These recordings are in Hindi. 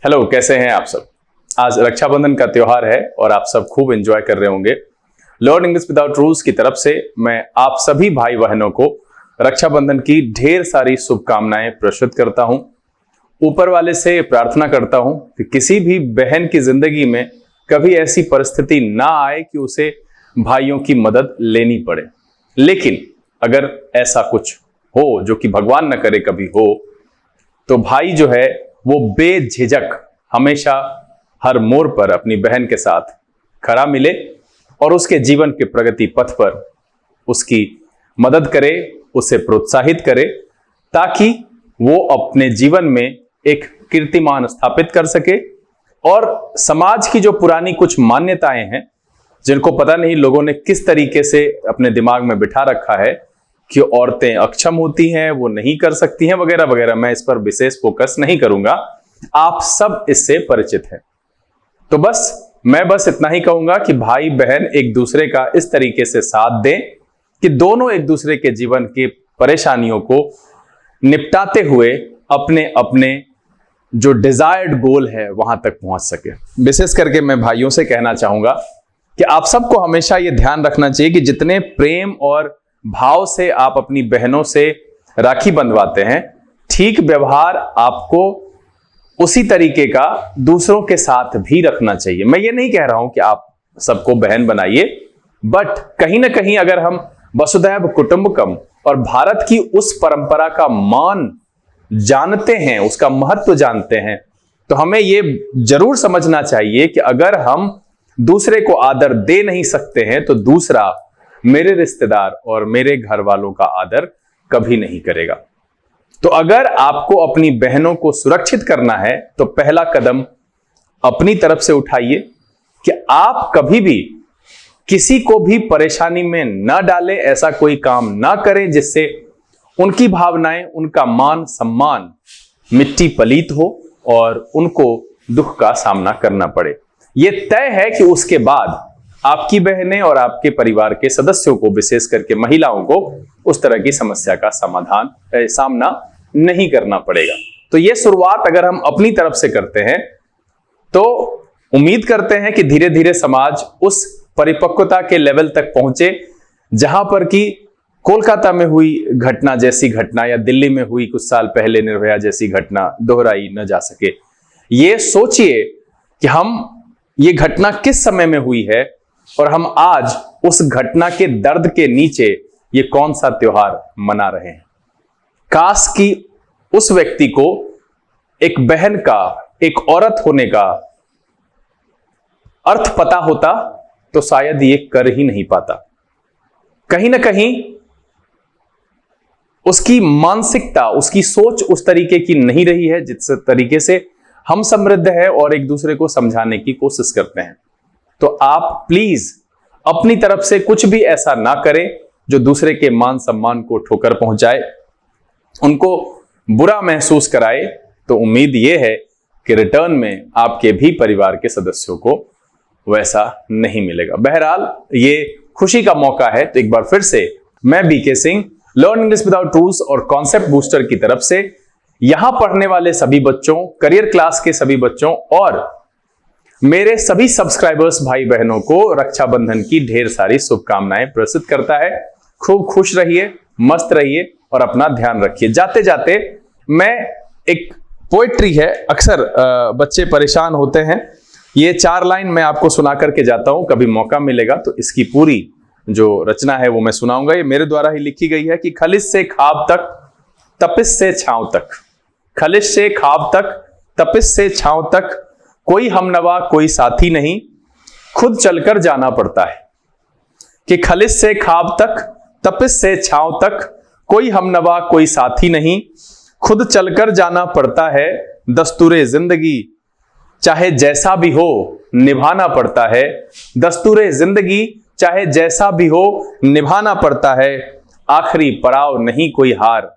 हेलो, कैसे हैं आप सब। आज रक्षाबंधन का त्योहार है और आप सब खूब एंजॉय कर रहे होंगे। लर्न इंग्लिश विदाउट रूल्स की तरफ से मैं आप सभी भाई बहनों को रक्षाबंधन की ढेर सारी शुभकामनाएं प्रस्तुत करता हूं। ऊपर वाले से प्रार्थना करता हूं कि किसी भी बहन की जिंदगी में कभी ऐसी परिस्थिति ना आए कि उसे भाइयों की मदद लेनी पड़े। लेकिन अगर ऐसा कुछ हो, जो कि भगवान न करे कभी हो, तो भाई जो है वो बेझिझक हमेशा हर मोड़ पर अपनी बहन के साथ खड़ा मिले और उसके जीवन के प्रगति पथ पर उसकी मदद करे, उसे प्रोत्साहित करे, ताकि वो अपने जीवन में एक कीर्तिमान स्थापित कर सके और समाज की जो पुरानी कुछ मान्यताएं हैं, जिनको पता नहीं लोगों ने किस तरीके से अपने दिमाग में बिठा रखा है कि औरतें अक्षम होती हैं, वो नहीं कर सकती हैं वगैरह वगैरह, मैं इस पर विशेष फोकस नहीं करूंगा। आप सब इससे परिचित हैं। तो मैं बस इतना ही कहूंगा कि भाई बहन एक दूसरे का इस तरीके से साथ दें कि दोनों एक दूसरे के जीवन की परेशानियों को निपटाते हुए अपने अपने जो डिजायर्ड गोल है वहां तक पहुंच सके। विशेष करके मैं भाइयों से कहना चाहूंगा कि आप सबको हमेशा यह ध्यान रखना चाहिए कि जितने प्रेम और भाव से आप अपनी बहनों से राखी बंधवाते हैं, ठीक व्यवहार आपको उसी तरीके का दूसरों के साथ भी रखना चाहिए। मैं ये नहीं कह रहा हूं कि आप सबको बहन बनाइए, बट कहीं ना कहीं अगर हम वसुधैव कुटुंबकम और भारत की उस परंपरा का मान जानते हैं, उसका महत्व जानते हैं, तो हमें ये जरूर समझना चाहिए कि अगर हम दूसरे को आदर दे नहीं सकते हैं तो दूसरा मेरे रिश्तेदार और मेरे घर वालों का आदर कभी नहीं करेगा। तो अगर आपको अपनी बहनों को सुरक्षित करना है तो पहला कदम अपनी तरफ से उठाइए कि आप कभी भी किसी को भी परेशानी में न डालें, ऐसा कोई काम ना करें जिससे उनकी भावनाएं, उनका मान सम्मान मिट्टी पलीत हो और उनको दुख का सामना करना पड़े। यह तय है कि उसके बाद आपकी बहनें और आपके परिवार के सदस्यों को, विशेष करके महिलाओं को, उस तरह की समस्या का सामना नहीं करना पड़ेगा। तो यह शुरुआत अगर हम अपनी तरफ से करते हैं तो उम्मीद करते हैं कि धीरे धीरे समाज उस परिपक्वता के लेवल तक पहुंचे जहां पर कि कोलकाता में हुई घटना जैसी घटना या दिल्ली में हुई कुछ साल पहले निर्भया जैसी घटना दोहराई न जा सके। ये सोचिए कि ये घटना किस समय में हुई है और हम आज उस घटना के दर्द के नीचे ये कौन सा त्योहार मना रहे हैं। काश कि उस व्यक्ति को एक बहन का, एक औरत होने का अर्थ पता होता तो शायद ये कर ही नहीं पाता। कहीं ना कहीं उसकी मानसिकता, उसकी सोच उस तरीके की नहीं रही है जिस तरीके से हम समृद्ध है और एक दूसरे को समझाने की कोशिश करते हैं। तो आप प्लीज अपनी तरफ से कुछ भी ऐसा ना करें जो दूसरे के मान सम्मान को ठोकर पहुंचाए, उनको बुरा महसूस कराए। तो उम्मीद यह है कि रिटर्न में आपके भी परिवार के सदस्यों को वैसा नहीं मिलेगा। बहरहाल ये खुशी का मौका है। तो एक बार फिर से मैं B K Singh, learn English without rules और कॉन्सेप्ट बूस्टर की तरफ से यहां पढ़ने वाले सभी बच्चों, करियर क्लास के सभी बच्चों और मेरे सभी सब्सक्राइबर्स भाई बहनों को रक्षाबंधन की ढेर सारी शुभकामनाएं प्रस्तुत करता है। खूब खुश रहिए, मस्त रहिए और अपना ध्यान रखिए। जाते जाते मैं एक पोएट्री है, अक्सर बच्चे परेशान होते हैं, ये 4 लाइन मैं आपको सुना करके जाता हूं। कभी मौका मिलेगा तो इसकी पूरी जो रचना है वो मैं सुनाऊंगा। ये मेरे द्वारा ही लिखी गई है कि खलिश से ख्वाब तक, तपिश से छांव तक, खलिश से ख्वाब तक, तपिश से छांव तक, कोई हमनवा कोई साथी नहीं, खुद चलकर जाना पड़ता है। कि खलिश से ख्वाब तक, तपिश से छांव तक, कोई हमनवा कोई साथी नहीं, खुद चलकर जाना पड़ता है। दस्तूरे जिंदगी चाहे जैसा भी हो निभाना पड़ता है। दस्तूरे जिंदगी चाहे जैसा भी हो निभाना पड़ता है। आखिरी पड़ाव नहीं कोई हार,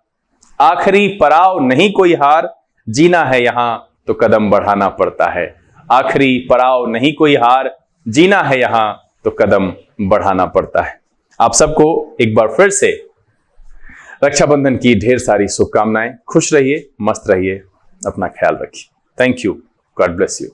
आखिरी पड़ाव नहीं कोई हार, जीना है यहां तो कदम बढ़ाना पड़ता है। आखिरी पड़ाव नहीं कोई हार, जीना है यहां तो कदम बढ़ाना पड़ता है। आप सबको एक बार फिर से रक्षाबंधन की ढेर सारी शुभकामनाएं। खुश रहिए, मस्त रहिए, अपना ख्याल रखिए। Thank you. God bless you.